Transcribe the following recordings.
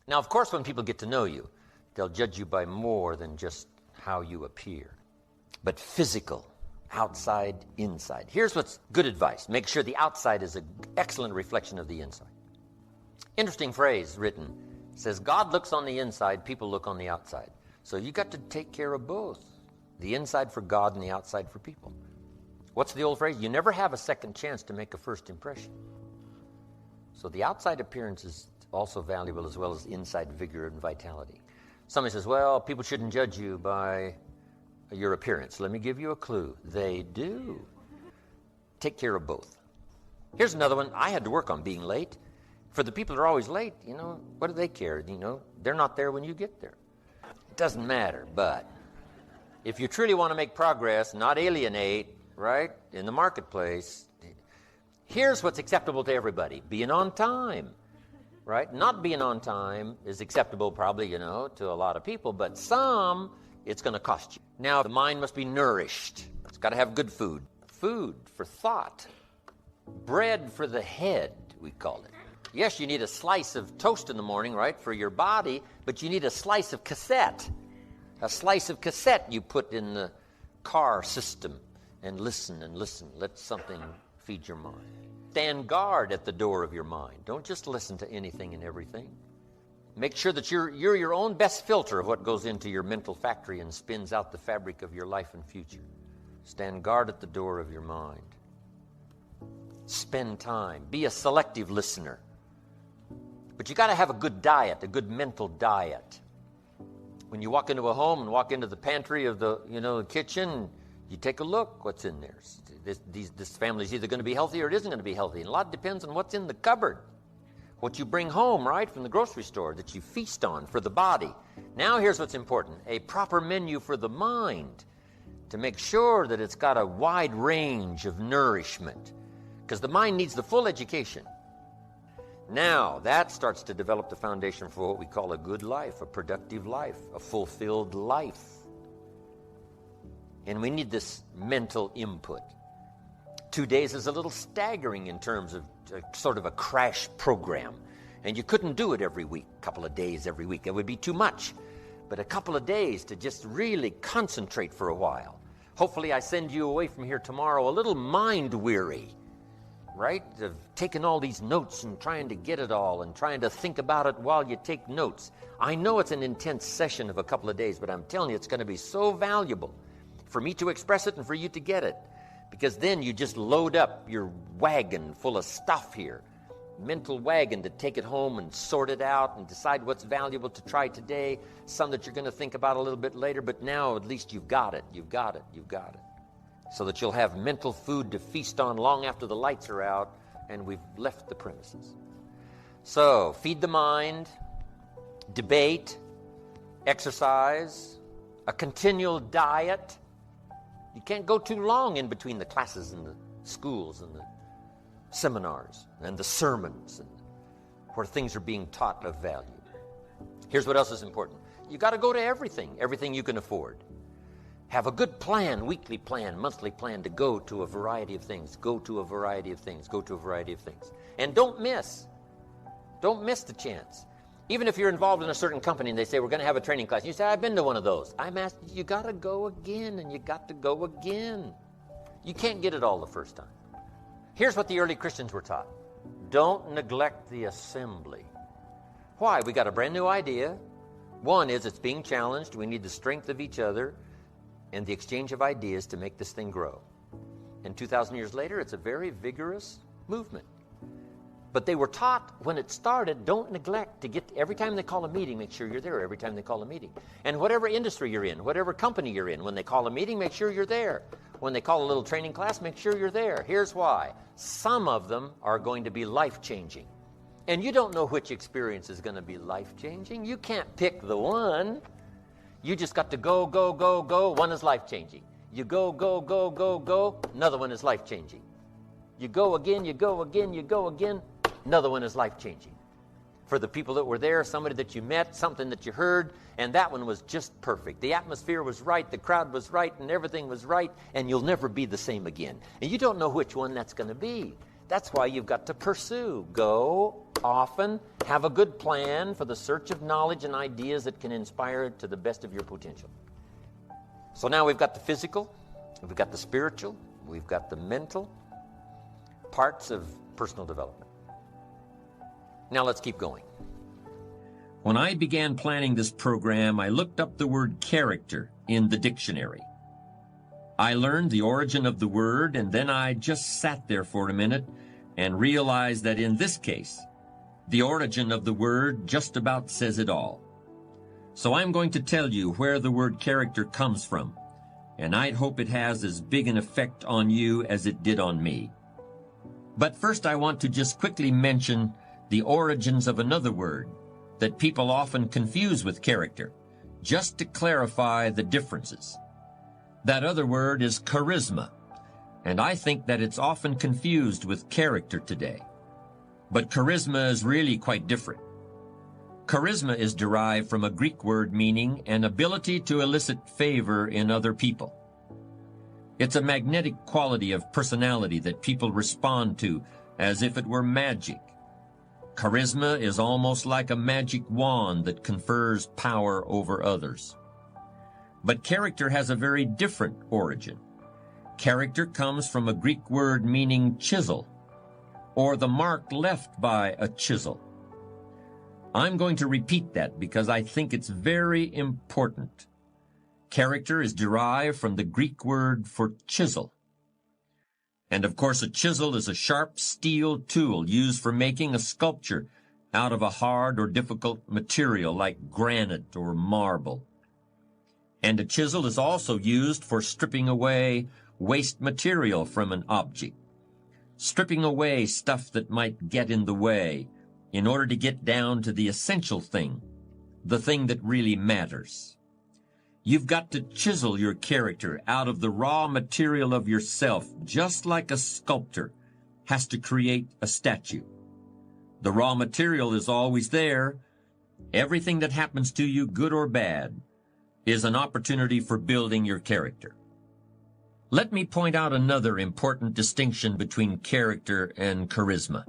Now, of course, when people get to know you, they'll judge you by more than just how you appear. But physical, outside, inside. Here's what's good advice. Make sure the outside is an excellent reflection of the inside. Interesting phrase written. It says, God looks on the inside, people look on the outside. So you got to take care of both. The inside for God and the outside for people. What's the old phrase? You never have a second chance to make a first impression. So the outside appearance is also valuable as well as inside vigor and vitality. Somebody says, well, people shouldn't judge you by your appearance. Let me give you a clue. They do. Take care of both. Here's another one. I had to work on being late. For the people that are always late, what do they care? They're not there when you get there. It doesn't matter, but if you truly want to make progress, not alienate, right, in the marketplace, here's what's acceptable to everybody. Being on time, right? Not being on time is acceptable probably, to a lot of people, but some, it's going to cost you. Now, the mind must be nourished. It's got to have good food. Food for thought. Bread for the head, we call it. Yes, you need a slice of toast in the morning, right, for your body, but you need a slice of cassette. A slice of cassette you put in the car system and listen. Let something feed your mind. Stand guard at the door of your mind. Don't just listen to anything and everything. Make sure that you're your own best filter of what goes into your mental factory and spins out the fabric of your life and future. Stand guard at the door of your mind. Spend time. Be a selective listener. But you got to have a good diet, a good mental diet. When you walk into a home and walk into the pantry of the kitchen, you take a look what's in there. This family's either going to be healthy or it isn't going to be healthy. And a lot depends on what's in the cupboard. What you bring home, right, from the grocery store that you feast on for the body. Now here's what's important. A proper menu for the mind to make sure that it's got a wide range of nourishment. Because the mind needs the full education. Now, that starts to develop the foundation for what we call a good life, a productive life, a fulfilled life. And we need this mental input. 2 days is a little staggering in terms of sort of a crash program. And you couldn't do it every week, a couple of days every week. It would be too much. But a couple of days to just really concentrate for a while. Hopefully I send you away from here tomorrow a little mind-weary. Right? Of taking all these notes and trying to get it all and trying to think about it while you take notes. I know it's an intense session of a couple of days, but I'm telling you, it's going to be so valuable for me to express it and for you to get it. Because then you just load up your wagon full of stuff here. Mental wagon to take it home and sort it out and decide what's valuable to try today, some that you're going to think about a little bit later, but now at least you've got it. So that you'll have mental food to feast on long after the lights are out and we've left the premises. So, feed the mind, debate, exercise, a continual diet. You can't go too long in between the classes and the schools and the seminars and the sermons and where things are being taught of value. Here's what else is important. You got to go to everything you can afford. Have a good plan, weekly plan, monthly plan to go to a variety of things. And don't miss the chance. Even if you're involved in a certain company and they say, we're going to have a training class. And you say, I've been to one of those. I'm asked, you got to go again and you got to go again. You can't get it all the first time. Here's what the early Christians were taught. Don't neglect the assembly. Why? We got a brand new idea. One is it's being challenged. We need the strength of each other and the exchange of ideas to make this thing grow. And 2,000 years later, it's a very vigorous movement. But they were taught when it started, don't neglect to get, every time they call a meeting, make sure you're there every time they call a meeting. And whatever industry you're in, whatever company you're in, when they call a meeting, make sure you're there. When they call a little training class, make sure you're there. Here's why. Some of them are going to be life-changing. And you don't know which experience is going to be life-changing. You can't pick the one. You just got to go, go, go, go. One is life-changing. You go, go, go, go, go. Another one is life-changing. You go again, you go again, you go again. Another one is life-changing. For the people that were there, somebody that you met, something that you heard, and that one was just perfect. The atmosphere was right, the crowd was right, and everything was right, and you'll never be the same again. And you don't know which one that's going to be. That's why you've got to pursue. Go often have a good plan for the search of knowledge and ideas that can inspire to the best of your potential. So now we've got the physical, we've got the spiritual, we've got the mental parts of personal development. Now let's keep going. When I began planning this program, I looked up the word character in the dictionary. I learned the origin of the word, and then I just sat there for a minute and realized that in this case, the origin of the word just about says it all. So I'm going to tell you where the word character comes from, and I'd hope it has as big an effect on you as it did on me. But first I want to just quickly mention the origins of another word that people often confuse with character, just to clarify the differences. That other word is charisma, and I think that it's often confused with character today. But charisma is really quite different. Charisma is derived from a Greek word meaning an ability to elicit favor in other people. It's a magnetic quality of personality that people respond to as if it were magic. Charisma is almost like a magic wand that confers power over others. But character has a very different origin. Character comes from a Greek word meaning chisel, or the mark left by a chisel. I'm going to repeat that because I think it's very important. Character is derived from the Greek word for chisel. And of course, a chisel is a sharp steel tool used for making a sculpture out of a hard or difficult material like granite or marble. And a chisel is also used for stripping away waste material from an object, stripping away stuff that might get in the way in order to get down to the essential thing, the thing that really matters. You've got to chisel your character out of the raw material of yourself, just like a sculptor has to create a statue. The raw material is always there. Everything that happens to you, good or bad, is an opportunity for building your character. Let me point out another important distinction between character and charisma.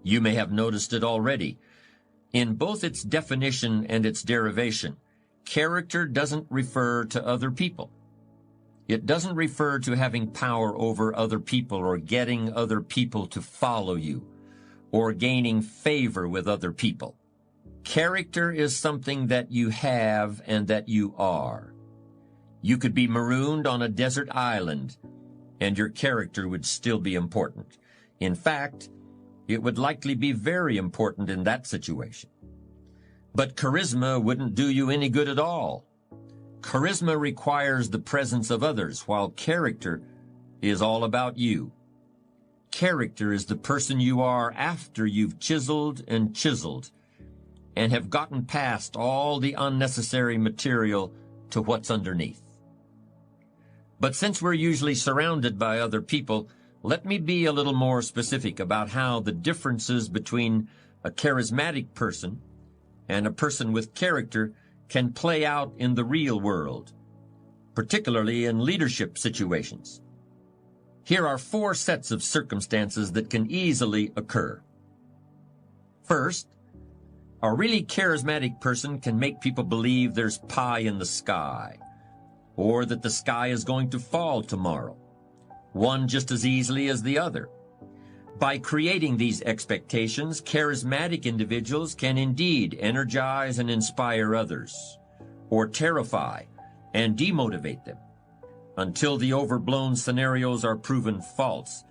You may have noticed it already. In both its definition and its derivation, character doesn't refer to other people. It doesn't refer to having power over other people or getting other people to follow you or gaining favor with other people. Character is something that you have and that you are. You could be marooned on a desert island, and your character would still be important. In fact, it would likely be very important in that situation. But charisma wouldn't do you any good at all. Charisma requires the presence of others, while character is all about you. Character is the person you are after you've chiseled and have gotten past all the unnecessary material to what's underneath. But since we're usually surrounded by other people, let me be a little more specific about how the differences between a charismatic person and a person with character can play out in the real world, particularly in leadership situations. Here are 4 sets of circumstances that can easily occur. First, a really charismatic person can make people believe there's pie in the sky, or that the sky is going to fall tomorrow, one just as easily as the other. By creating these expectations, charismatic individuals can indeed energize and inspire others, or terrify and demotivate them, until the overblown scenarios are proven false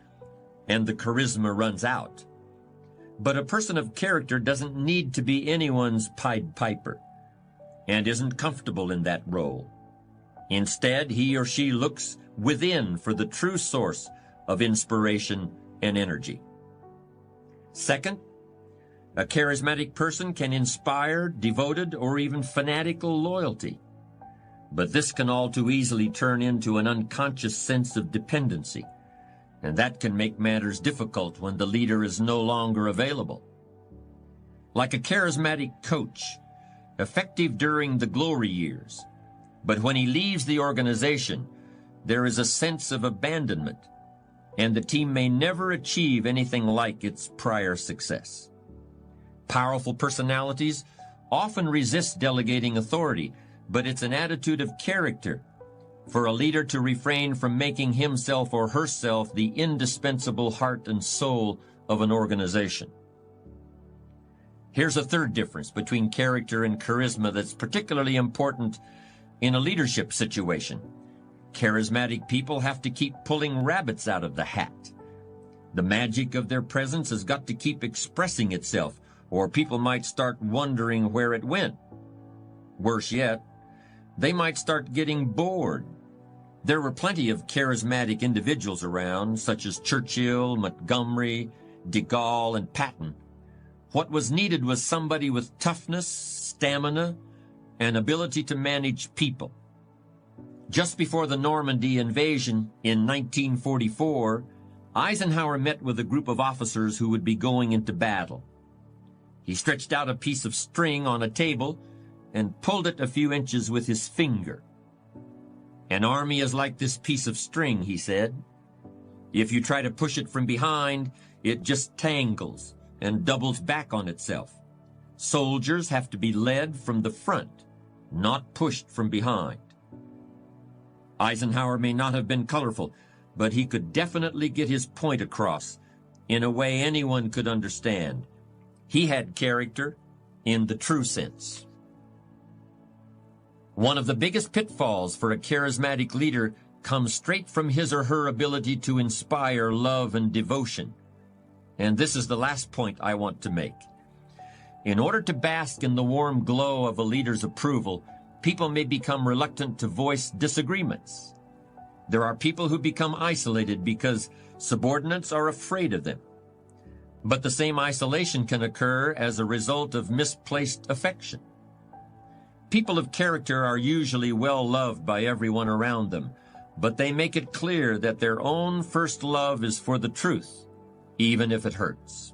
and the charisma runs out. But a person of character doesn't need to be anyone's Pied Piper and isn't comfortable in that role. Instead, he or she looks within for the true source of inspiration and energy. Second, a charismatic person can inspire devoted or even fanatical loyalty. But this can all too easily turn into an unconscious sense of dependency, and that can make matters difficult when the leader is no longer available. Like a charismatic coach, effective during the glory years, but when he leaves the organization, there is a sense of abandonment, and the team may never achieve anything like its prior success. Powerful personalities often resist delegating authority, but it's an attitude of character for a leader to refrain from making himself or herself the indispensable heart and soul of an organization. Here's a third difference between character and charisma that's particularly important in a leadership situation. Charismatic people have to keep pulling rabbits out of the hat. The magic of their presence has got to keep expressing itself, or people might start wondering where it went. Worse yet, they might start getting bored. There were plenty of charismatic individuals around, such as Churchill, Montgomery, de Gaulle, and Patton. What was needed was somebody with toughness, stamina, and ability to manage people. Just before the Normandy invasion in 1944, Eisenhower met with a group of officers who would be going into battle. He stretched out a piece of string on a table and pulled it a few inches with his finger. "An army is like this piece of string," he said. "If you try to push it from behind, it just tangles and doubles back on itself. Soldiers have to be led from the front, not pushed from behind." Eisenhower may not have been colorful, but he could definitely get his point across in a way anyone could understand. He had character in the true sense. One of the biggest pitfalls for a charismatic leader comes straight from his or her ability to inspire love and devotion. And this is the last point I want to make. In order to bask in the warm glow of a leader's approval, people may become reluctant to voice disagreements. There are people who become isolated because subordinates are afraid of them. But the same isolation can occur as a result of misplaced affection. People of character are usually well loved by everyone around them, but they make it clear that their own first love is for the truth, even if it hurts.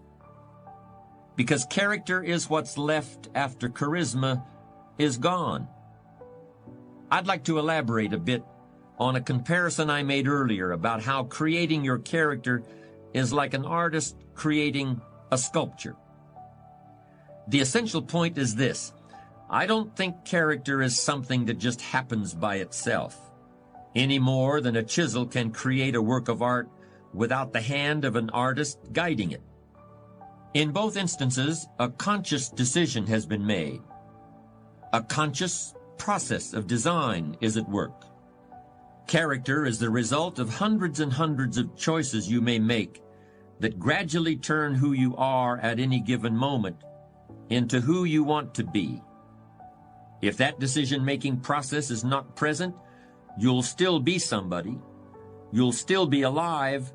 Because character is what's left after charisma is gone. I'd like to elaborate a bit on a comparison I made earlier about how creating your character is like an artist creating a sculpture. The essential point is this: I don't think character is something that just happens by itself, any more than a chisel can create a work of art without the hand of an artist guiding it. In both instances, a conscious decision has been made. A conscious process of design is at work. Character is the result of hundreds and hundreds of choices you may make that gradually turn who you are at any given moment into who you want to be. If that decision-making process is not present, you'll still be somebody. You'll still be alive,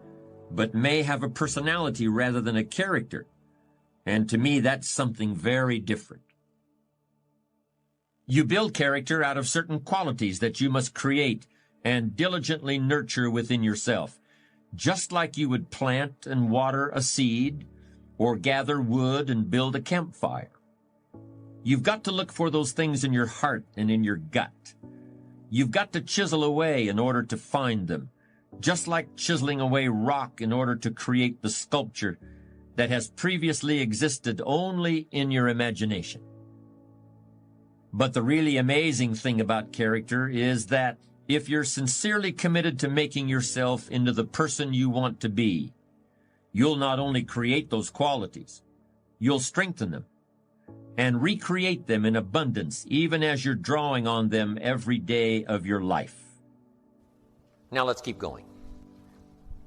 but may have a personality rather than a character. And to me, that's something very different. You build character out of certain qualities that you must create and diligently nurture within yourself, just like you would plant and water a seed or gather wood and build a campfire. You've got to look for those things in your heart and in your gut. You've got to chisel away in order to find them, just like chiseling away rock in order to create the sculpture that has previously existed only in your imagination. But the really amazing thing about character is that if you're sincerely committed to making yourself into the person you want to be, you'll not only create those qualities, you'll strengthen them and recreate them in abundance, even as you're drawing on them every day of your life. Now let's keep going.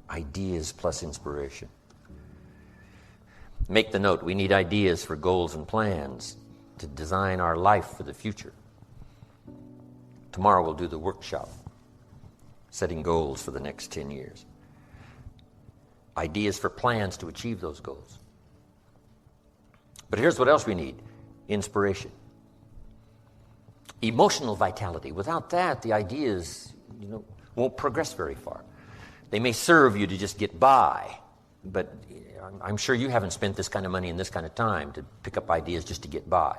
Ideas plus inspiration. Make the note, we need ideas for goals and plans to design our life for the future. Tomorrow we'll do the workshop, setting goals for the next 10 years. Ideas for plans to achieve those goals. But here's what else we need: inspiration. Emotional vitality. Without that, the ideas, won't progress very far. They may serve you to just get by, but I'm sure you haven't spent this kind of money and this kind of time to pick up ideas just to get by.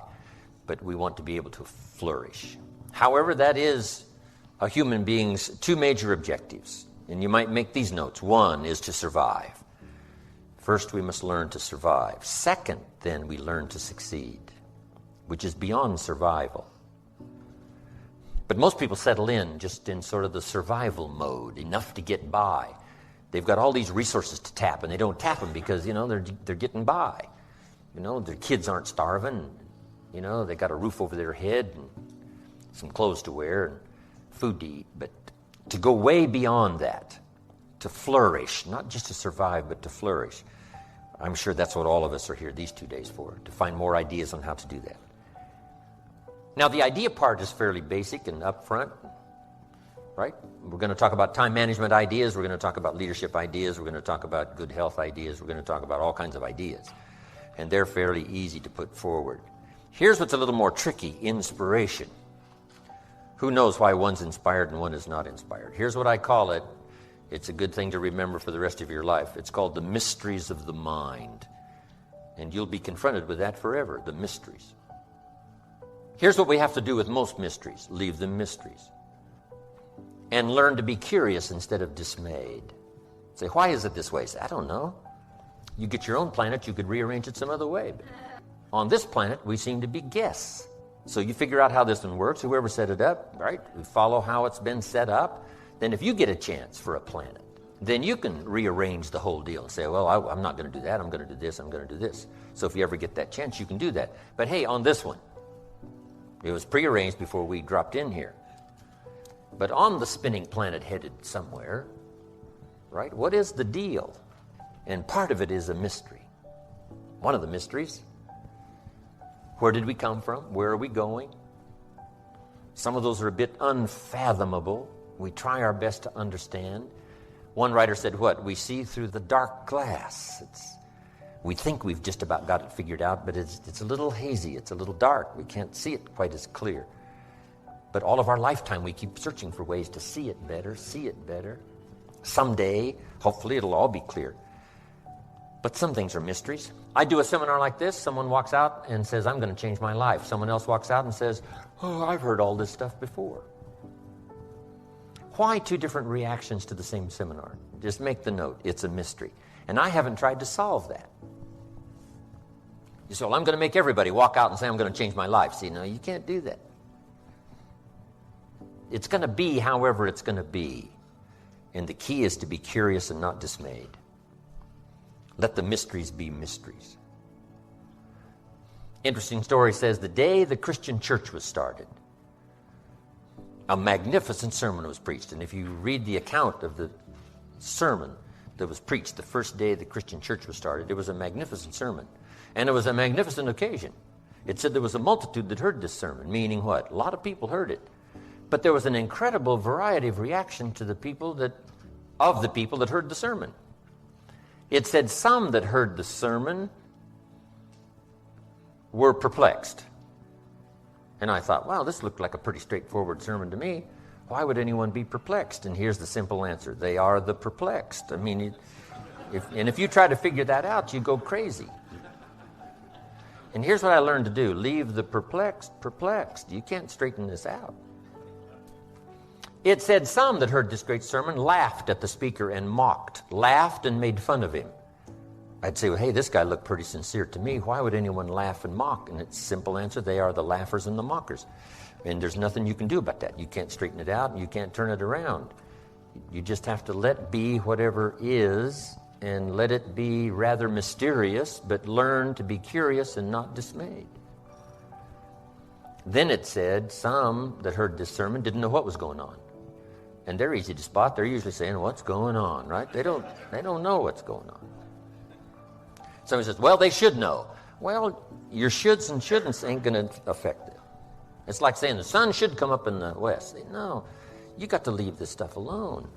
But we want to be able to flourish. However, that is a human being's two major objectives. And you might make these notes. One is to survive. First, we must learn to survive. Second, then, we learn to succeed, which is beyond survival. But most people settle in just in sort of the survival mode, enough to get by. They've got all these resources to tap, and they don't tap them because, they're getting by. Their kids aren't starving. They got a roof over their head and some clothes to wear and food to eat. But to go way beyond that, to flourish, not just to survive, but to flourish. I'm sure that's what all of us are here these 2 days for, to find more ideas on how to do that. Now, the idea part is fairly basic and upfront, right? We're going to talk about time management ideas. We're going to talk about leadership ideas. We're going to talk about good health ideas. We're going to talk about all kinds of ideas. And they're fairly easy to put forward. Here's what's a little more tricky, inspiration. Who knows why one's inspired and one is not inspired? Here's what I call it. It's a good thing to remember for the rest of your life. It's called the mysteries of the mind. And you'll be confronted with that forever, the mysteries. Here's what we have to do with most mysteries. Leave them mysteries. And learn to be curious instead of dismayed. Say, why is it this way? Say, I don't know. You get your own planet, you could rearrange it some other way. But on this planet, we seem to be guests. So you figure out how this one works, whoever set it up, right? We follow how it's been set up. Then if you get a chance for a planet, then you can rearrange the whole deal and say, well, I'm not going to do that, I'm going to do this, I'm going to do this. So if you ever get that chance, you can do that. But hey, on this one, it was prearranged before we dropped in here. But on the spinning planet headed somewhere, right, what is the deal? And part of it is a mystery. One of the mysteries. Where did we come from? Where are we going? Some of those are a bit unfathomable. We try our best to understand. One writer said what? We see through the dark glass. We think we've just about got it figured out, but it's a little hazy. It's a little dark. We can't see it quite as clear. But all of our lifetime, we keep searching for ways to see it better, see it better. Someday, hopefully, it'll all be clear. But some things are mysteries. I do a seminar like this. Someone walks out and says, I'm going to change my life. Someone else walks out and says, oh, I've heard all this stuff before. Why two different reactions to the same seminar? Just make the note. It's a mystery. And I haven't tried to solve that. You say, well, I'm going to make everybody walk out and say, I'm going to change my life. See, no, you can't do that. It's going to be however it's going to be. And the key is to be curious and not dismayed. Let the mysteries be mysteries. Interesting story says the day the Christian church was started, a magnificent sermon was preached. And if you read the account of the sermon that was preached the first day the Christian church was started, it was a magnificent sermon. And it was a magnificent occasion. It said there was a multitude that heard this sermon, meaning what? A lot of people heard it. But there was an incredible variety of reaction to the people that heard the sermon. It said some that heard the sermon were perplexed. And I thought, wow, this looked like a pretty straightforward sermon to me. Why would anyone be perplexed? And here's the simple answer. They are the perplexed. I mean, if you try to figure that out, you go crazy. And here's what I learned to do. Leave the perplexed. You can't straighten this out. It said some that heard this great sermon laughed at the speaker and mocked, laughed and made fun of him. I'd say, well, hey, this guy looked pretty sincere to me. Why would anyone laugh and mock? And it's a simple answer. They are the laughers and the mockers. And there's nothing you can do about that. You can't straighten it out and you can't turn it around. You just have to let be whatever is and let it be rather mysterious, but learn to be curious and not dismayed. Then it said some that heard this sermon didn't know what was going on. And they're easy to spot. They're usually saying, what's going on, right? They don't know what's going on. Somebody says, well, they should know. Well, your shoulds and shouldn'ts ain't going to affect it. It's like saying the sun should come up in the west. No, you got to leave this stuff alone.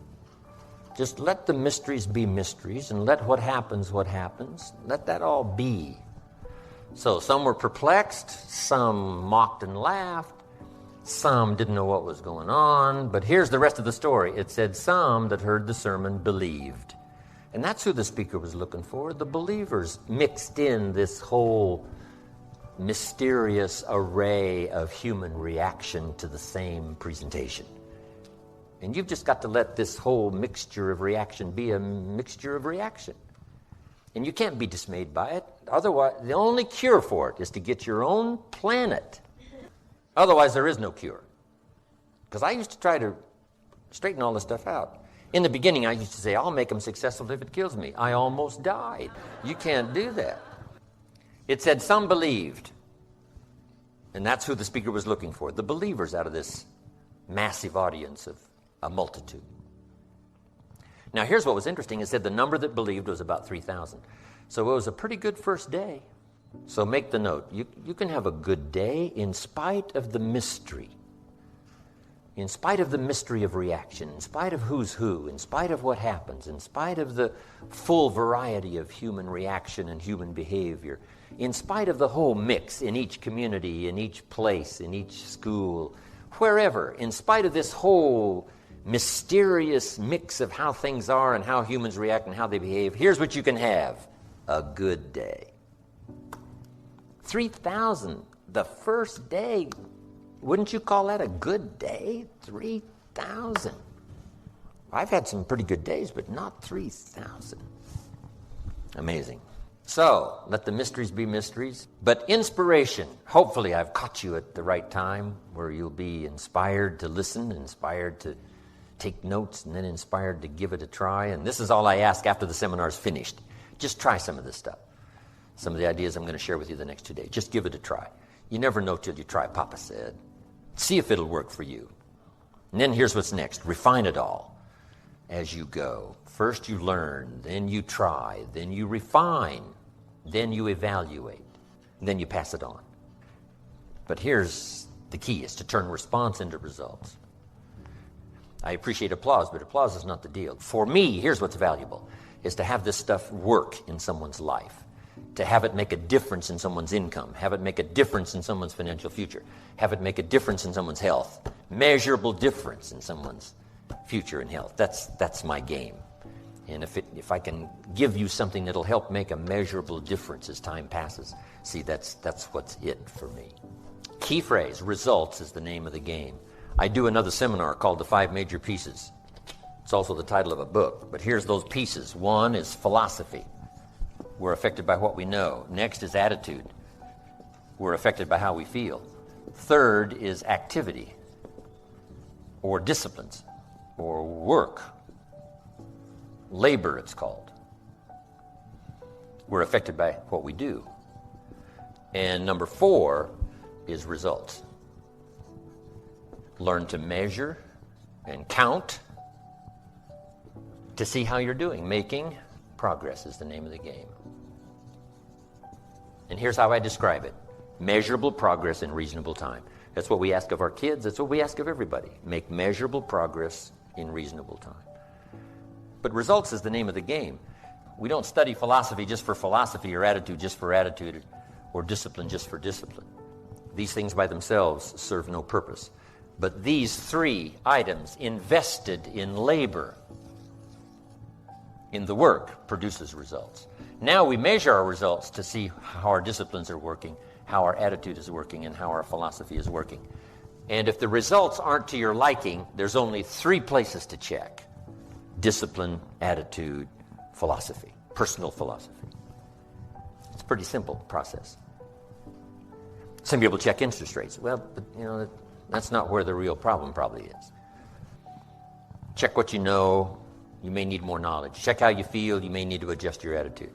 Just let the mysteries be mysteries and let what happens. Let that all be. So some were perplexed, some mocked and laughed, some didn't know what was going on. But here's the rest of the story. It said some that heard the sermon believed. And that's who the speaker was looking for, the believers mixed in this whole mysterious array of human reaction to the same presentation. And you've just got to let this whole mixture of reaction be a mixture of reaction. And you can't be dismayed by it. Otherwise, the only cure for it is to get your own planet. Otherwise, there is no cure. Because I used to try to straighten all this stuff out. In the beginning, I used to say, I'll make them successful if it kills me. I almost died. You can't do that. It said some believed. And that's who the speaker was looking for, the believers out of this massive audience of a multitude. Now, here's what was interesting. It said the number that believed was about 3,000. So it was a pretty good first day. So make the note. You can have a good day in spite of the mystery. In spite of the mystery of reaction, in spite of who's who, in spite of what happens, in spite of the full variety of human reaction and human behavior, in spite of the whole mix in each community, in each place, in each school, wherever, in spite of this whole mysterious mix of how things are and how humans react and how they behave, here's what you can have: a good day. 3,000 the first day. Wouldn't you call that a good day? 3,000. I've had some pretty good days, but not 3,000. Amazing. So, let the mysteries be mysteries. But inspiration, hopefully I've caught you at the right time where you'll be inspired to listen, inspired to take notes, and then inspired to give it a try. And this is all I ask after the seminar's finished. Just try some of this stuff. Some of the ideas I'm going to share with you the next 2 days. Just give it a try. You never know till you try, Papa said. See if it'll work for you. And then here's what's next. Refine it all as you go. First you learn, then you try, then you refine, then you evaluate, then you pass it on. But here's the key, is to turn response into results. I appreciate applause, but applause is not the deal. For me, here's what's valuable, is to have this stuff work in someone's life. To have it make a difference in someone's income, have it make a difference in someone's financial future, have it make a difference in someone's health, measurable difference in someone's future and health. That's my game. And if I can give you something that'll help make a measurable difference as time passes, see, that's what's it for me. Key phrase, results, is the name of the game. I do another seminar called The 5 Major Pieces. It's also the title of a book, but here's those pieces. One is philosophy. We're affected by what we know. Next is attitude. We're affected by how we feel. Third is activity, or disciplines, or work. Labor, it's called. We're affected by what we do. And number 4 is results. Learn to measure and count to see how you're doing. Making progress is the name of the game. And here's how I describe it. Measurable progress in reasonable time. That's what we ask of our kids. That's what we ask of everybody. Make measurable progress in reasonable time. But results is the name of the game. We don't study philosophy just for philosophy, or attitude just for attitude, or discipline just for discipline. These things by themselves serve no purpose. But these 3 items invested in labor, in the work, produces results. Now we measure our results to see how our disciplines are working, how our attitude is working, and how our philosophy is working. And if the results aren't to your liking, there's only 3 places to check: discipline, attitude, philosophy, personal philosophy. It's a pretty simple process. Some people check interest rates. Well, but, that's not where the real problem probably is. Check what you know. You may need more knowledge. Check how you feel. You may need to adjust your attitude.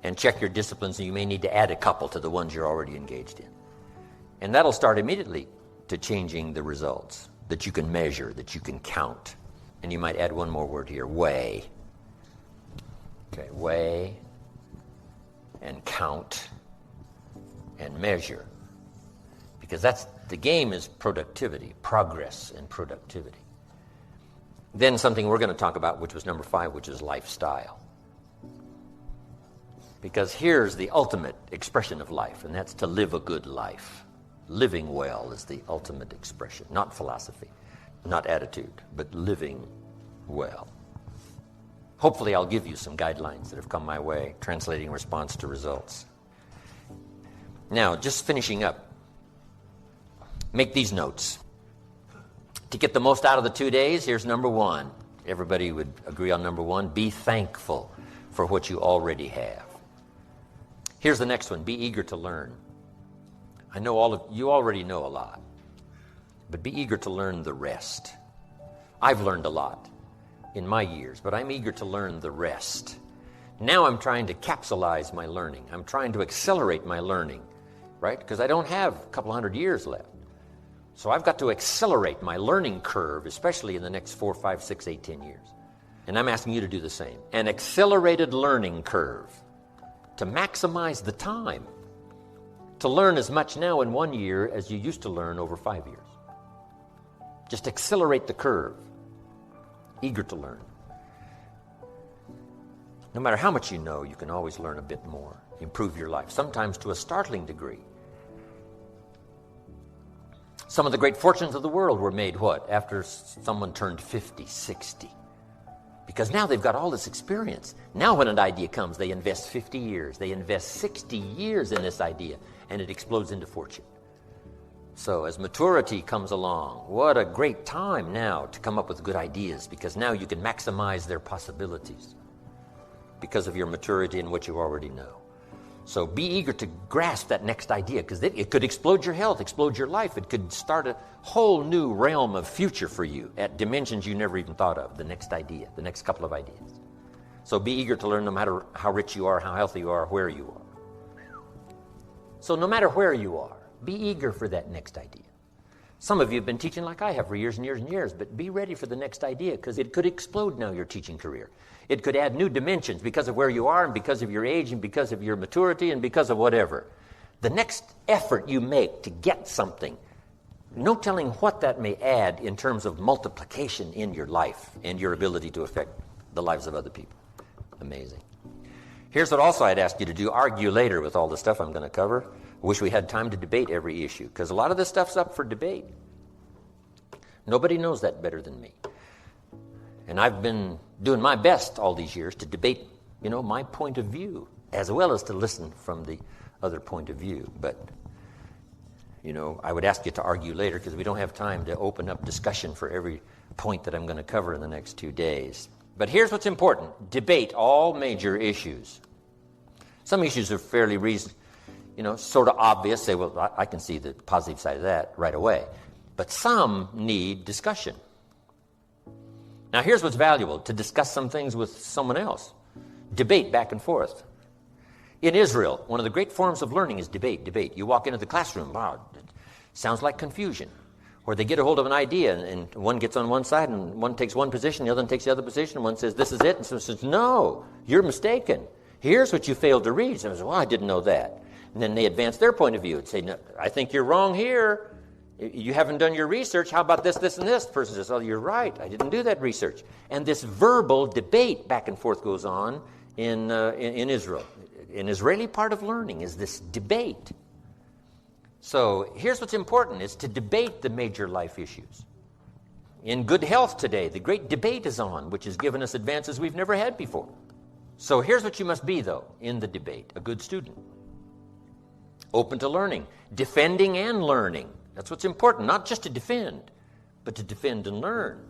And check your disciplines, and you may need to add a couple to the ones you're already engaged in. And that'll start immediately to changing the results that you can measure, that you can count. And you might add one more word here: weigh. Okay, weigh and count and measure. Because the game is productivity, progress and productivity. Then something we're going to talk about, which was number 5, which is lifestyle. Because here's the ultimate expression of life, and that's to live a good life. Living well is the ultimate expression, not philosophy, not attitude, but living well. Hopefully I'll give you some guidelines that have come my way, translating response to results. Now, just finishing up, make these notes. To get the most out of the 2 days, here's number 1. Everybody would agree on number 1. Be thankful for what you already have. Here's the next one. Be eager to learn. I know all of you already know a lot, but be eager to learn the rest. I've learned a lot in my years, but I'm eager to learn the rest. Now I'm trying to capsulize my learning. I'm trying to accelerate my learning, right? Because I don't have a couple hundred years left. So I've got to accelerate my learning curve, especially in the next 4, 5, 6, 8, 10 years. And I'm asking you to do the same. An accelerated learning curve to maximize the time to learn as much now in 1 year as you used to learn over 5 years. Just accelerate the curve. Eager to learn. No matter how much you know, you can always learn a bit more. Improve your life, sometimes to a startling degree. Some of the great fortunes of the world were made, what? After someone turned 50, 60. Because now they've got all this experience. Now when an idea comes, they invest 50 years. They invest 60 years in this idea, and it explodes into fortune. So as maturity comes along, what a great time now to come up with good ideas, because now you can maximize their possibilities because of your maturity and what you already know. So be eager to grasp that next idea, because it could explode your health, explode your life. It could start a whole new realm of future for you at dimensions you never even thought of, the next idea, the next couple of ideas. So be eager to learn no matter how rich you are, how healthy you are, where you are. So no matter where you are, be eager for that next idea. Some of you have been teaching like I have for years and years and years, but be ready for the next idea, because it could explode now your teaching career. It could add new dimensions because of where you are and because of your age and because of your maturity and because of whatever. The next effort you make to get something, no telling what that may add in terms of multiplication in your life and your ability to affect the lives of other people. Amazing. Here's what also I'd ask you to do. Argue later with all the stuff I'm going to cover. I wish we had time to debate every issue, because a lot of this stuff's up for debate. Nobody knows that better than me. And I've been doing my best all these years to debate, my point of view, as well as to listen from the other point of view. But, I would ask you to argue later, because we don't have time to open up discussion for every point that I'm going to cover in the next 2 days. But here's what's important. Debate all major issues. Some issues are fairly sort of obvious. Say, well, I can see the positive side of that right away. But some need discussion. Now, here's what's valuable, to discuss some things with someone else. Debate back and forth. In Israel, one of the great forms of learning is debate. You walk into the classroom, wow, it sounds like confusion. Or they get a hold of an idea, and one gets on one side, and one takes one position, the other one takes the other position, and one says, this is it, and someone says, no, you're mistaken. Here's what you failed to read. Someone says, well, I didn't know that. And then they advance their point of view and say, no, I think you're wrong here. You haven't done your research. How about this, this, and this? The person says, oh, you're right. I didn't do that research. And this verbal debate back and forth goes on in Israel. An Israeli part of learning is this debate. So here's what's important, is to debate the major life issues. In good health today, the great debate is on, which has given us advances we've never had before. So here's what you must be, though, in the debate: a good student. Open to learning, defending and learning. That's what's important, not just to defend, but to defend and learn.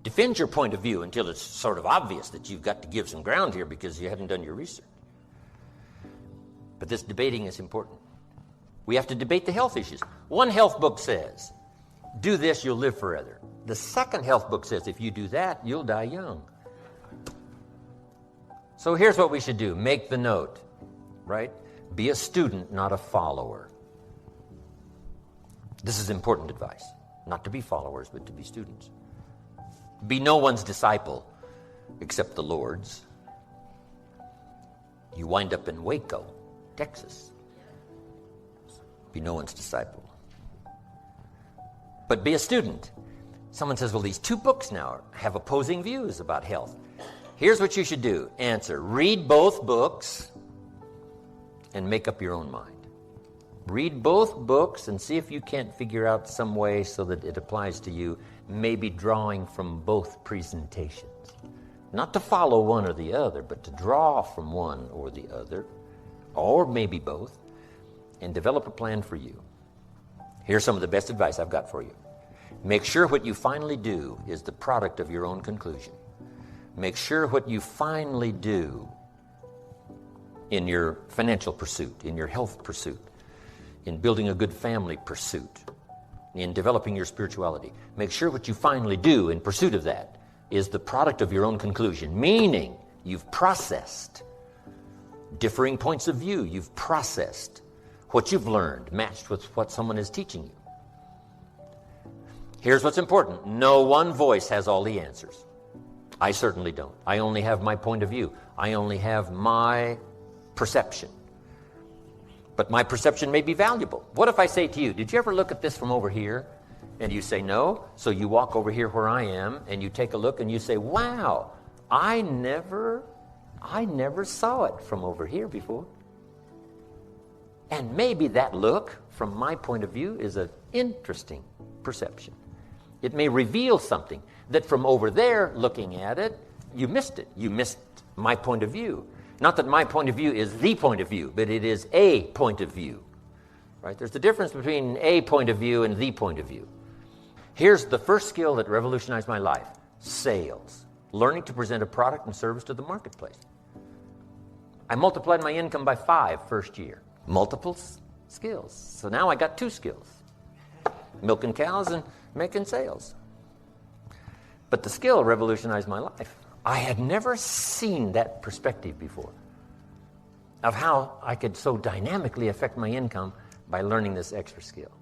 Defend your point of view until it's sort of obvious that you've got to give some ground here because you haven't done your research. But this debating is important. We have to debate the health issues. One health book says, do this, you'll live forever. The second health book says, if you do that, you'll die young. So here's what we should do. Make the note, right? Be a student, not a follower. This is important advice. Not to be followers, but to be students. Be no one's disciple except the Lord's. You wind up in Waco, Texas. Be no one's disciple. But be a student. Someone says, well, these 2 books now have opposing views about health. Here's what you should do. Answer. Read both books and make up your own mind. Read both books and see if you can't figure out some way so that it applies to you, maybe drawing from both presentations. Not to follow one or the other, but to draw from one or the other, or maybe both, and develop a plan for you. Here's some of the best advice I've got for you. Make sure what you finally do is the product of your own conclusion. Make sure what you finally do in your financial pursuit, in your health pursuit, in building a good family pursuit, in developing your spirituality, make sure what you finally do in pursuit of that is the product of your own conclusion, meaning you've processed differing points of view, you've processed what you've learned matched with what someone is teaching you. Here's what's important. No one voice has all the answers. I certainly don't. I only have my point of view. I only have my perception. But my perception may be valuable. What if I say to you, did you ever look at this from over here? And you say no. So you walk over here where I am and you take a look and you say, wow, I never saw it from over here before. And maybe that look, from my point of view, is an interesting perception. It may reveal something that from over there, looking at it, you missed it. You missed my point of view. Not that my point of view is the point of view, but it is a point of view. Right? There's a difference between a point of view and the point of view. Here's the first skill that revolutionized my life. Sales. Learning to present a product and service to the marketplace. I multiplied my income by 5 first year. Multiple skills. So now I got 2 skills. Milking cows and making sales. But the skill revolutionized my life. I had never seen that perspective before of how I could so dynamically affect my income by learning this extra skill.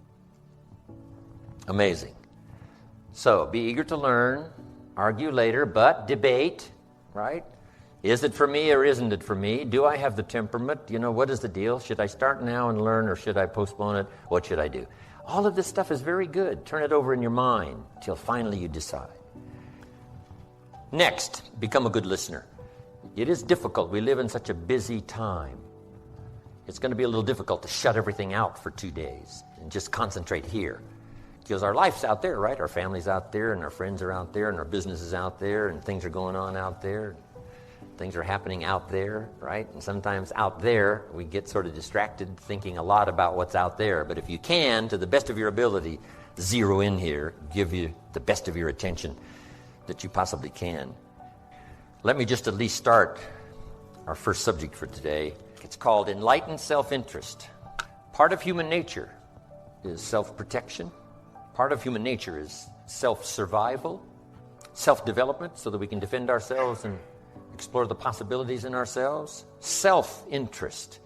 Amazing. So be eager to learn, argue later, but debate, right? Is it for me or isn't it for me? Do I have the temperament? What is the deal? Should I start now and learn or should I postpone it? What should I do? All of this stuff is very good. Turn it over in your mind till finally you decide. Next, become a good listener. It is difficult. We live in such a busy time. It's going to be a little difficult to shut everything out for 2 days and just concentrate here. Because our life's out there, right? Our family's out there, and our friends are out there, and our business is out there, and things are going on out there. Things are happening out there, right? And sometimes out there, we get sort of distracted thinking a lot about what's out there. But if you can, to the best of your ability, zero in here, give you the best of your attention that you possibly can. Let me just at least start our first subject for today. It's called Enlightened Self-Interest. Part of human nature is self-protection. Part of human nature is self-survival, self-development so that we can defend ourselves and explore the possibilities in ourselves. Self-interest.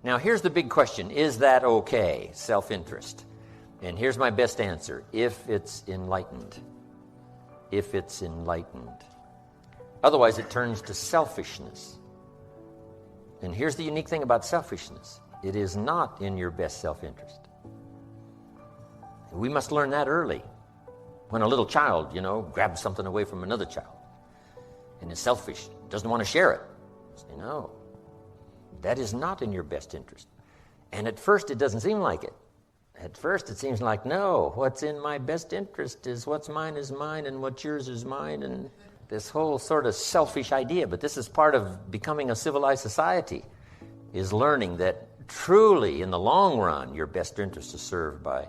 Now here's the big question. Is that okay, self-interest? And here's my best answer. If it's enlightened. If it's enlightened. Otherwise, it turns to selfishness. And here's the unique thing about selfishness. It is not in your best self-interest. We must learn that early. When a little child, grabs something away from another child and is selfish, doesn't want to share it. Say, no, that is not in your best interest. And at first, it doesn't seem like it. At first, it seems like, no, what's in my best interest is what's mine is mine and what's yours is mine, and this whole sort of selfish idea. But this is part of becoming a civilized society, is learning that truly, in the long run, your best interest is served by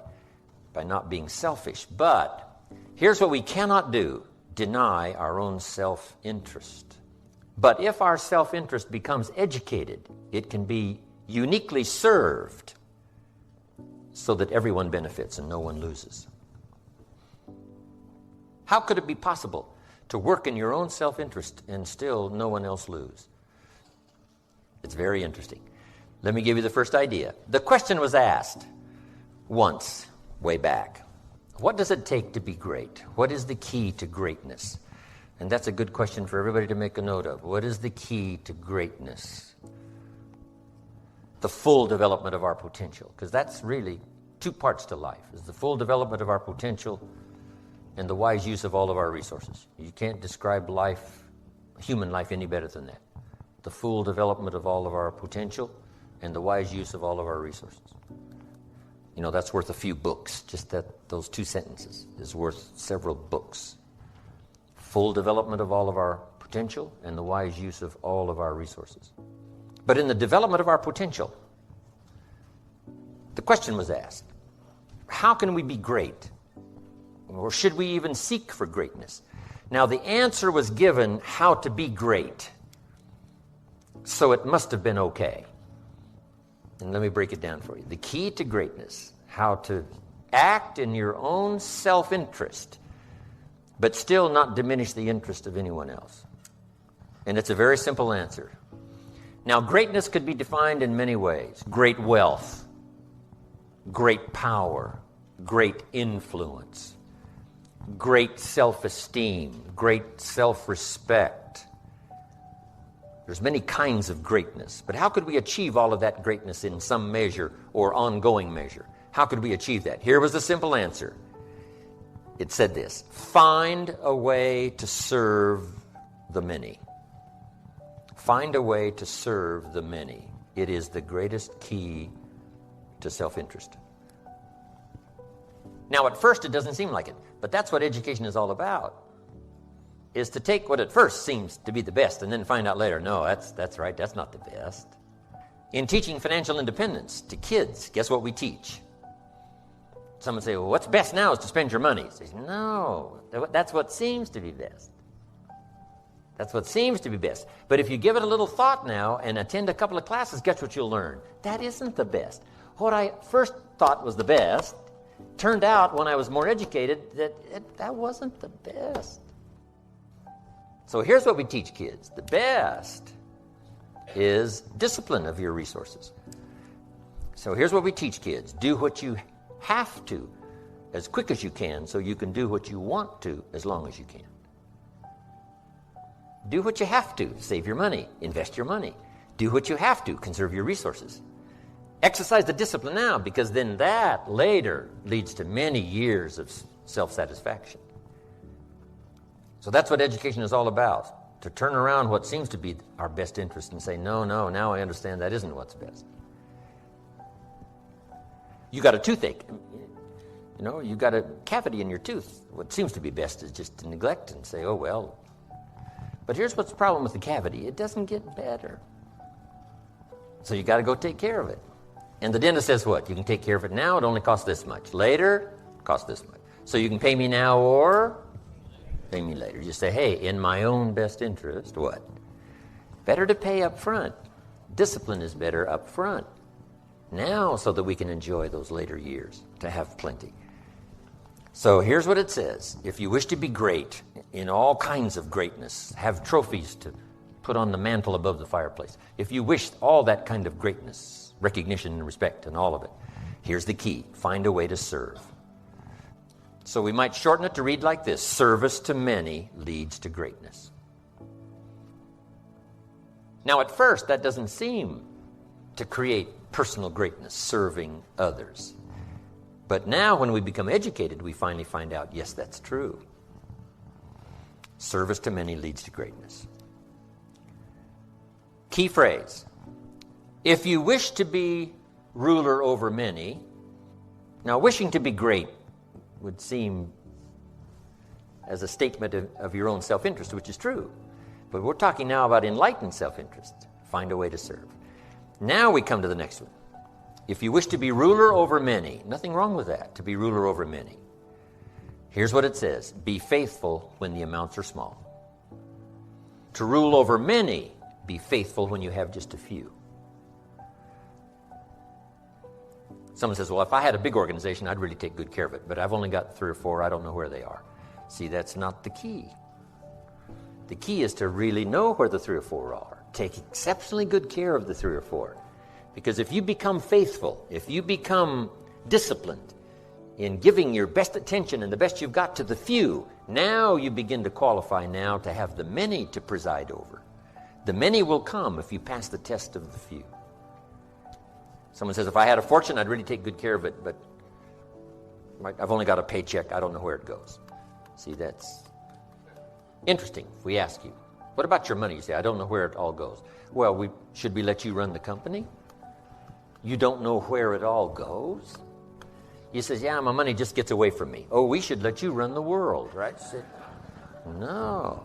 not being selfish. But here's what we cannot do, deny our own self-interest. But if our self-interest becomes educated, it can be uniquely served so that everyone benefits and no one loses. How could it be possible to work in your own self-interest and still no one else lose? It's very interesting. Let me give you the first idea. The question was asked once, way back. What does it take to be great? What is the key to greatness? And that's a good question for everybody to make a note of. What is the key to greatness? The full development of our potential, because that's really 2 parts to life, is the full development of our potential and the wise use of all of our resources. You can't describe life, human life, any better than that. The full development of all of our potential and the wise use of all of our resources. That's worth a few books. Just those 2 sentences is worth several books. Full development of all of our potential and the wise use of all of our resources. But in the development of our potential, the question was asked, how can we be great? Or should we even seek for greatness? Now, the answer was given how to be great. So it must have been okay. And let me break it down for you. The key to greatness, how to act in your own self-interest, but still not diminish the interest of anyone else. And it's a very simple answer. Now, greatness could be defined in many ways. Great wealth, great power, great influence, great self-esteem, great self-respect. There's many kinds of greatness. But how could we achieve all of that greatness in some measure or ongoing measure? How could we achieve that? Here was the simple answer. It said this: find a way to serve the many. Find a way to serve the many. It is the greatest key to self-interest. Now, at first, it doesn't seem like it, but that's what education is all about, is to take what at first seems to be the best and then find out later, no, that's right, that's not the best. In teaching financial independence to kids, guess what we teach? Someone say, well, what's best now is to spend your money. Say, no, that's what seems to be best. That's what seems to be best. But if you give it a little thought now and attend a couple of classes, guess what you'll learn? That isn't the best. What I first thought was the best turned out, when I was more educated, that wasn't the best. So here's what we teach kids. The best is discipline of your resources. So here's what we teach kids. Do what you have to as quick as you can so you can do what you want to as long as you can. Do what you have to. Save your money. Invest your money. Do what you have to. Conserve your resources. Exercise the discipline now, because then that later leads to many years of self-satisfaction. So that's what education is all about, to turn around what seems to be our best interest and say, no, now I understand that isn't what's best. You got a toothache. You got a cavity in your tooth. What seems to be best is just to neglect and say, oh, well. But here's what's the problem with the cavity. It doesn't get better. So you got to go take care of it. And the dentist says what? You can take care of it now, it only costs this much. Later, it costs this much. So you can pay me now or pay me later. You say, hey, in my own best interest, what? Better to pay up front. Discipline is better up front. Now, so that we can enjoy those later years, to have plenty. So here's what it says. If you wish to be great in all kinds of greatness, have trophies to put on the mantle above the fireplace. If you wish all that kind of greatness, recognition and respect and all of it, here's the key. Find a way to serve. So we might shorten it to read like this. Service to many leads to greatness. Now, at first, that doesn't seem to create personal greatness, serving others. But now, when we become educated, we finally find out, yes, that's true. Service to many leads to greatness. Key phrase. If you wish to be ruler over many, now wishing to be great would seem as a statement of your own self-interest, which is true. But we're talking now about enlightened self-interest. Find a way to serve. Now we come to the next one. If you wish to be ruler over many, nothing wrong with that, to be ruler over many. Here's what it says. Be faithful when the amounts are small. To rule over many, be faithful when you have just a few. Someone says, well, if I had a big organization, I'd really take good care of it. But I've only got 3 or 4. I don't know where they are. See, that's not the key. The key is to really know where the 3 or 4 are. Take exceptionally good care of the 3 or 4. Because if you become faithful, if you become disciplined in giving your best attention and the best you've got to the few, now you begin to qualify now to have the many to preside over. The many will come if you pass the test of the few. Someone says, if I had a fortune, I'd really take good care of it, but I've only got a paycheck. I don't know where it goes. See, that's interesting if we ask you. What about your money? You say, I don't know where it all goes. Well, should we let you run the company? You don't know where it all goes? He says, yeah, my money just gets away from me. Oh, we should let you run the world, right? Say, no.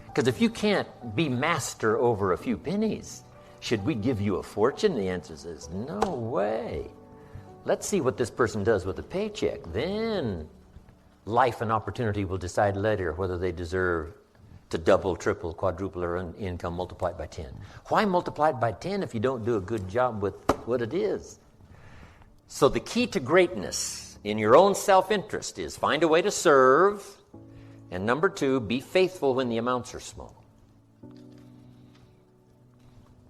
Because if you can't be master over a few pennies, should we give you a fortune? The answer is no way. Let's see what this person does with a paycheck. Then life and opportunity will decide later whether they deserve to double, triple, quadruple their income multiplied by 10. Why multiply it by 10 if you don't do a good job with what it is? So the key to greatness in your own self-interest is find a way to serve, and number 2, be faithful when the amounts are small.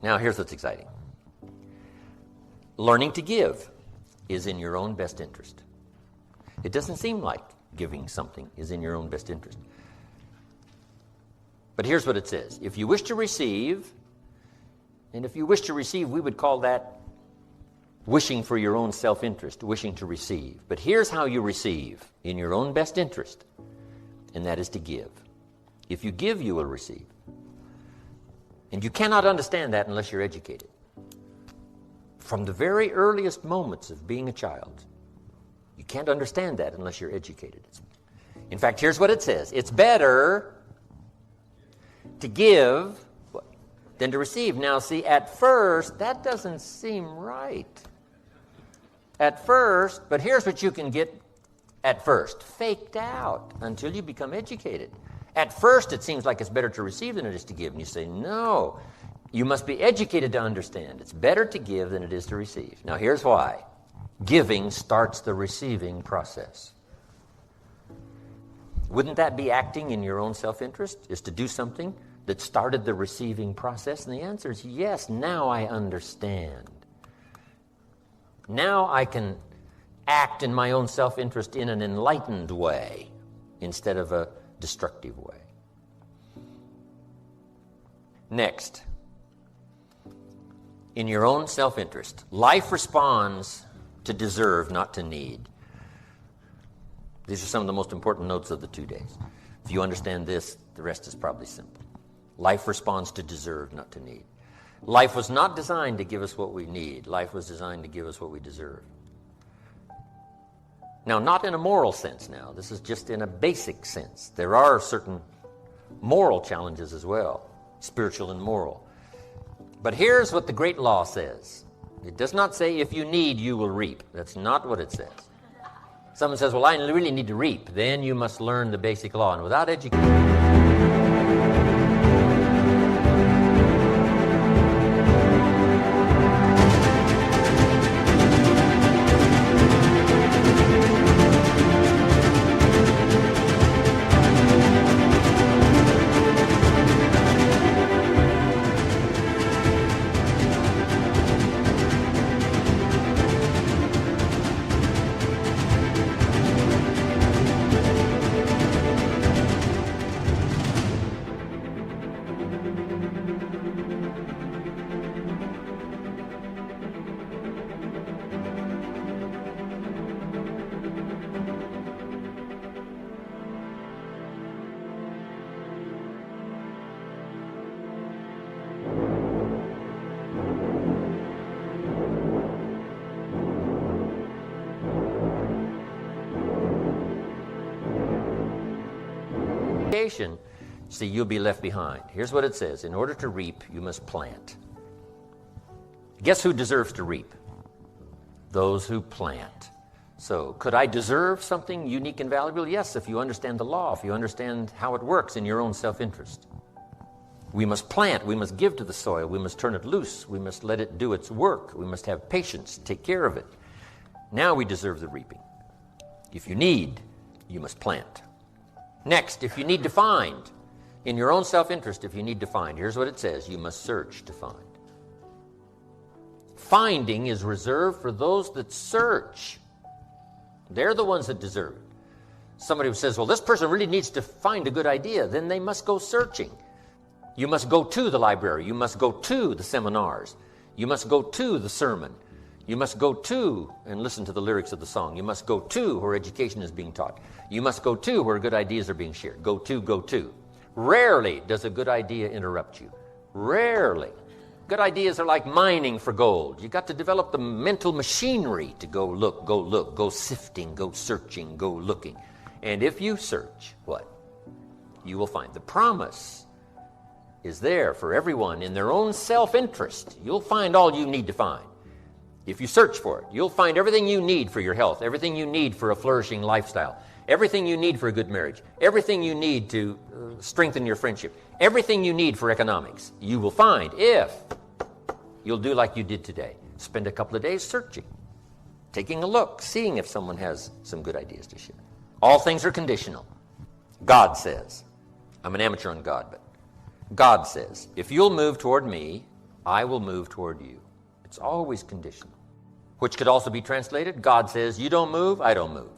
Now here's what's exciting. Learning to give is in your own best interest. It doesn't seem like giving something is in your own best interest. But here's what it says. If you wish to receive, and if you wish to receive, we would call that wishing for your own self-interest, wishing to receive. But here's how you receive in your own best interest, and that is to give. If you give, you will receive. And you cannot understand that unless you're educated. From the very earliest moments of being a child, you can't understand that unless you're educated. In fact, here's what it says. It's better to give than to receive. Now, see, at first, that doesn't seem right. At first, but here's what you can get at first. Faked out until you become educated. At first, it seems like it's better to receive than it is to give. And you say, no, you must be educated to understand. It's better to give than it is to receive. Now, here's why. Giving starts the receiving process. Wouldn't that be acting in your own self-interest, is to do something that started the receiving process? And the answer is yes, now I understand. Now I can act in my own self-interest in an enlightened way instead of a destructive way. Next, in your own self-interest, life responds to deserve, not to need. These are some of the most important notes of the 2 days. If you understand this, the rest is probably simple. Life responds to deserve, not to need. Life was not designed to give us what we need. Life was designed to give us what we deserve. Now, not in a moral sense now. This is just in a basic sense. There are certain moral challenges as well, spiritual and moral. But here's what the great law says. It does not say if you need, you will reap. That's not what it says. Someone says, well, I really need to reap. Then you must learn the basic law. And without education... See, you'll be left behind. Here's what it says. In order to reap, you must plant. Guess who deserves to reap? Those who plant. So, could I deserve something unique and valuable? Yes, if you understand the law, if you understand how it works in your own self-interest. We must plant. We must give to the soil. We must turn it loose. We must let it do its work. We must have patience, take care of it. Now we deserve the reaping. If you need, you must plant. Next, if you need to find, in your own self-interest, if you need to find, here's what it says. You must search to find. Finding is reserved for those that search. They're the ones that deserve it. Somebody who says, well, this person really needs to find a good idea, then they must go searching. You must go to the library. You must go to the seminars. You must go to the sermon. You must go to and listen to the lyrics of the song. You must go to where education is being taught. You must go to where good ideas are being shared. Go to, go to. Rarely does a good idea interrupt you. Rarely. Good ideas are like mining for gold. You've got to develop the mental machinery to go look, go sifting, go searching, go looking. And if you search, what? You will find. The promise is there for everyone in their own self-interest. You'll find all you need to find. If you search for it, you'll find everything you need for your health, everything you need for a flourishing lifestyle, everything you need for a good marriage, everything you need to strengthen your friendship, everything you need for economics, you will find if you'll do like you did today. Spend a couple of days searching, taking a look, seeing if someone has some good ideas to share. All things are conditional. God says, I'm an amateur on God, but God says, if you'll move toward me, I will move toward you. It's always conditional. Which could also be translated, God says, you don't move, I don't move.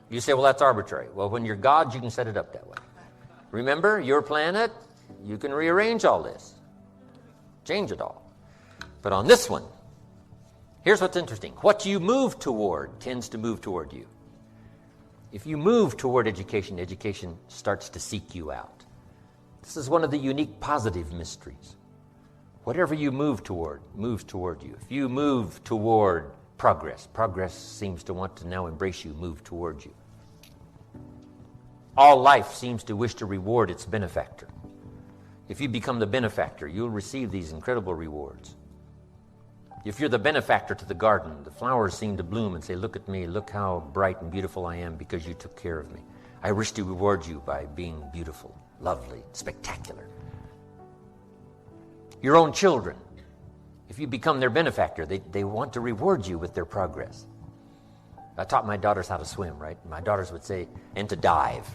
You say, well, that's arbitrary. Well, when you're God, you can set it up that way. Remember, your planet, you can rearrange all this. Change it all. But on this one, here's what's interesting. What you move toward tends to move toward you. If you move toward education, education starts to seek you out. This is one of the unique positive mysteries. Whatever you move toward moves toward you. If you move toward progress, progress seems to want to now embrace you, move toward you. All life seems to wish to reward its benefactor. If you become the benefactor, you'll receive these incredible rewards. If you're the benefactor to the garden, the flowers seem to bloom and say, look at me, look how bright and beautiful I am because you took care of me. I wish to reward you by being beautiful, lovely, spectacular. Your own children, if you become their benefactor, they want to reward you with their progress. I taught my daughters how to swim, right? My daughters would say, and to dive.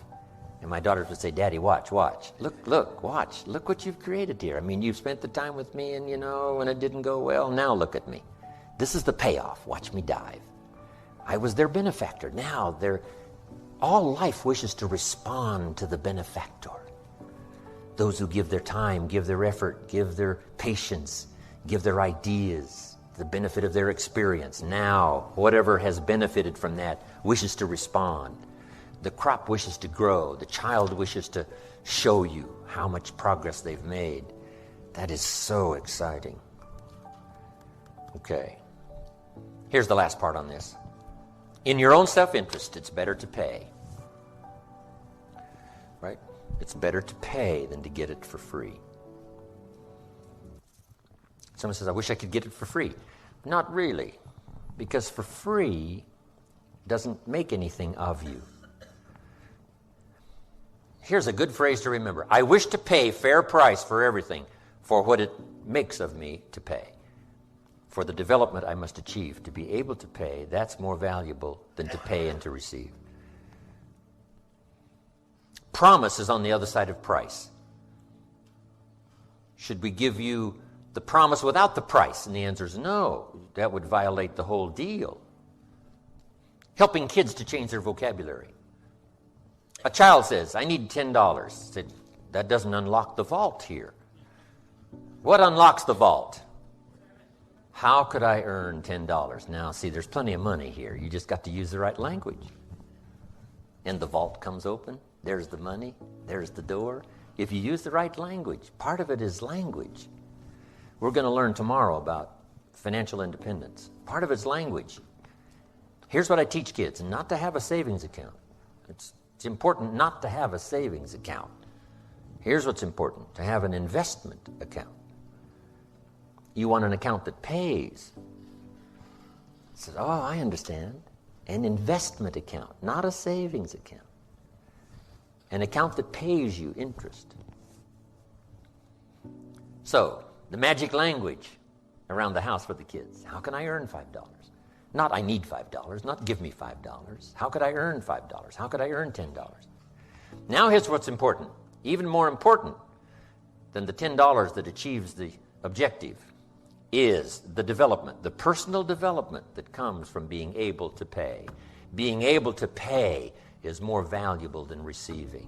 And my daughters would say, Daddy, watch, watch. Look, watch. Look what you've created here. I mean, you've spent the time with me and, when it didn't go well, now look at me. This is the payoff. Watch me dive. I was their benefactor. Now all life wishes to respond to the benefactor. Those who give their time, give their effort, give their patience, give their ideas, the benefit of their experience. Now, whatever has benefited from that wishes to respond. The crop wishes to grow. The child wishes to show you how much progress they've made. That is so exciting. Okay. Here's the last part on this. In your own self-interest, it's better to pay. Right? It's better to pay than to get it for free. Someone says, I wish I could get it for free. Not really. Because for free doesn't make anything of you. Here's a good phrase to remember. I wish to pay fair price for everything, for what it makes of me to pay. For the development I must achieve, to be able to pay, that's more valuable than to pay and to receive. Promise is on the other side of price. Should we give you the promise without the price? And the answer is no. That would violate the whole deal. Helping kids to change their vocabulary. A child says, I need $10. Said, that doesn't unlock the vault here. What unlocks the vault? How could I earn $10? Now, see, there's plenty of money here. You just got to use the right language. And the vault comes open. There's the money. There's the door. If you use the right language, part of it is language. We're going to learn tomorrow about financial independence. Part of it's language. Here's what I teach kids, not to have a savings account. It's important not to have a savings account. Here's what's important, to have an investment account. You want an account that pays. I said, oh, I understand. An investment account, not a savings account. An account that pays you interest. So, the magic language around the house for the kids. How can I earn $5? Not I need $5, not give me $5. How could I earn $5? How could I earn $10? Now here's what's important. Even more important than the $10 that achieves the objective is the development, the personal development that comes from being able to pay. Being able to pay is more valuable than receiving.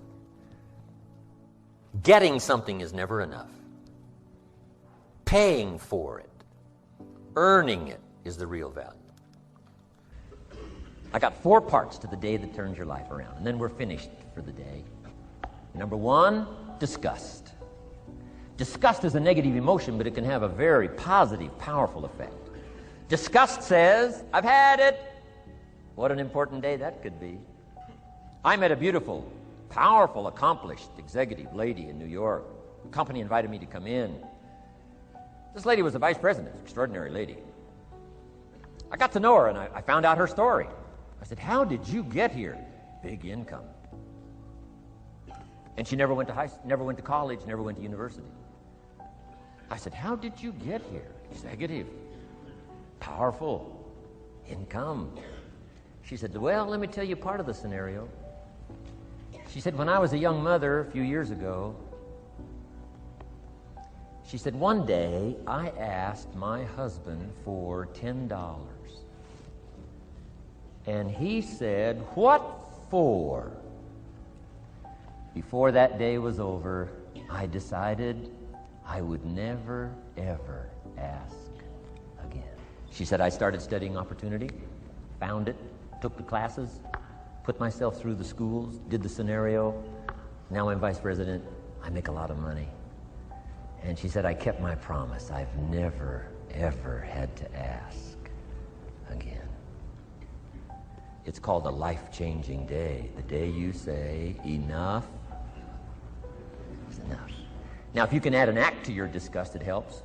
Getting something is never enough. Paying for it, earning it is the real value. I got 4 parts to the day that turns your life around, and then we're finished for the day. Number 1, disgust. Disgust is a negative emotion, but it can have a very positive, powerful effect. Disgust says, I've had it. What an important day that could be. I met a beautiful, powerful, accomplished executive lady in New York. The company invited me to come in. This lady was the vice president, extraordinary lady. I got to know her, and I found out her story. I said, how did you get here? Big income. And she never went to never went to college, never went to university. I said, how did you get here? Executive, powerful, income. She said, well, let me tell you part of the scenario. She said, when I was a young mother a few years ago, she said, one day I asked my husband for $10. And he said, what for? Before that day was over, I decided I would never, ever ask again. She said, I started studying opportunity, found it, took the classes, put myself through the schools, did the scenario. Now I'm vice president. I make a lot of money. And she said, I kept my promise. I've never, ever had to ask again. It's called a life-changing day. The day you say, enough is enough. Now, if you can add an act to your disgust, it helps.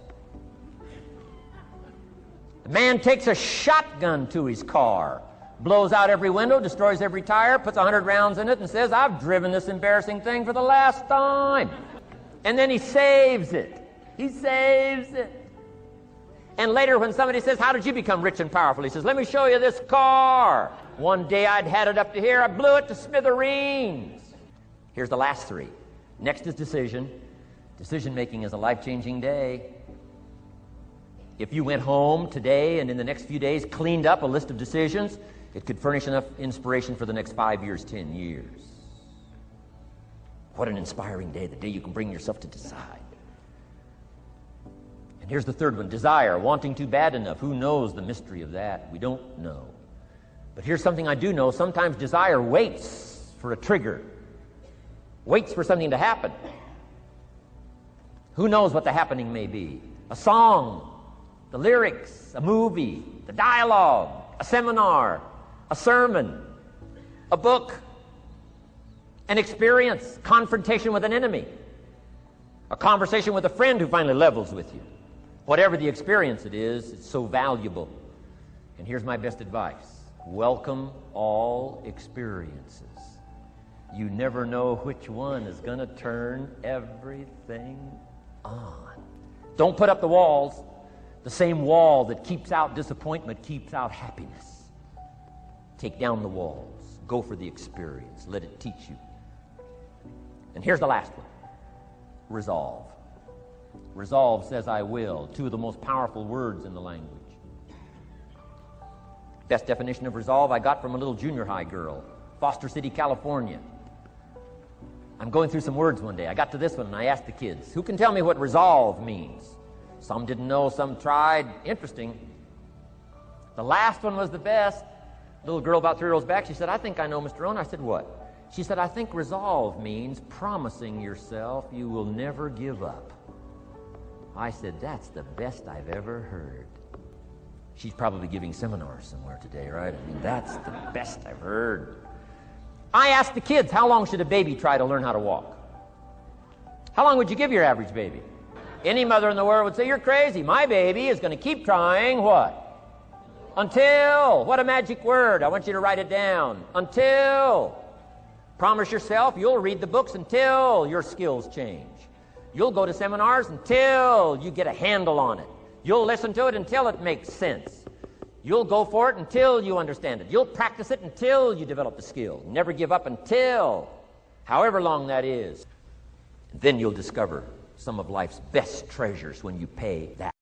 The man takes a shotgun to his car, blows out every window, destroys every tire, puts 100 rounds in it, and says, I've driven this embarrassing thing for the last time. And then he saves it. He saves it. And later when somebody says, how did you become rich and powerful? He says, let me show you this car. One day I'd had it up to here. I blew it to smithereens. Here's the last three. Next is decision. Decision-making is a life-changing day. If you went home today and in the next few days cleaned up a list of decisions, it could furnish enough inspiration for the next 5 years, 10 years. What an inspiring day, the day you can bring yourself to decide. And here's the third one, desire, wanting too bad enough. Who knows the mystery of that? We don't know. But here's something I do know. Sometimes desire waits for a trigger, waits for something to happen. Who knows what the happening may be? A song, the lyrics, a movie, the dialogue, a seminar, a sermon, a book, an experience, confrontation with an enemy, a conversation with a friend who finally levels with you. Whatever the experience it is, it's so valuable. And here's my best advice. Welcome all experiences. You never know which one is going to turn everything on. Don't put up the walls. The same wall that keeps out disappointment keeps out happiness. Take down the walls. Go for the experience. Let it teach you. And here's the last one. Resolve. Resolve says I will. Two of the most powerful words in the language. Best definition of resolve I got from a little junior high girl, Foster City, California. I'm going through some words one day. I got to this one and I asked the kids, who can tell me what resolve means? Some didn't know, some tried. Interesting. The last one was the best. Little girl about 3 rows back, she said, I think I know, Mr. Rohn. I said, what? She said, I think resolve means promising yourself you will never give up. I said, that's the best I've ever heard. She's probably giving seminars somewhere today, right? I mean, that's the best I've heard. I asked the kids, how long should a baby try to learn how to walk? How long would you give your average baby? Any mother in the world would say, you're crazy. My baby is going to keep trying what? Until. What a magic word. I want you to write it down. Until. Promise yourself you'll read the books until your skills change. You'll go to seminars until you get a handle on it. You'll listen to it until it makes sense. You'll go for it until you understand it. You'll practice it until you develop the skill. Never give up until, however long that is. Then you'll discover some of life's best treasures when you pay that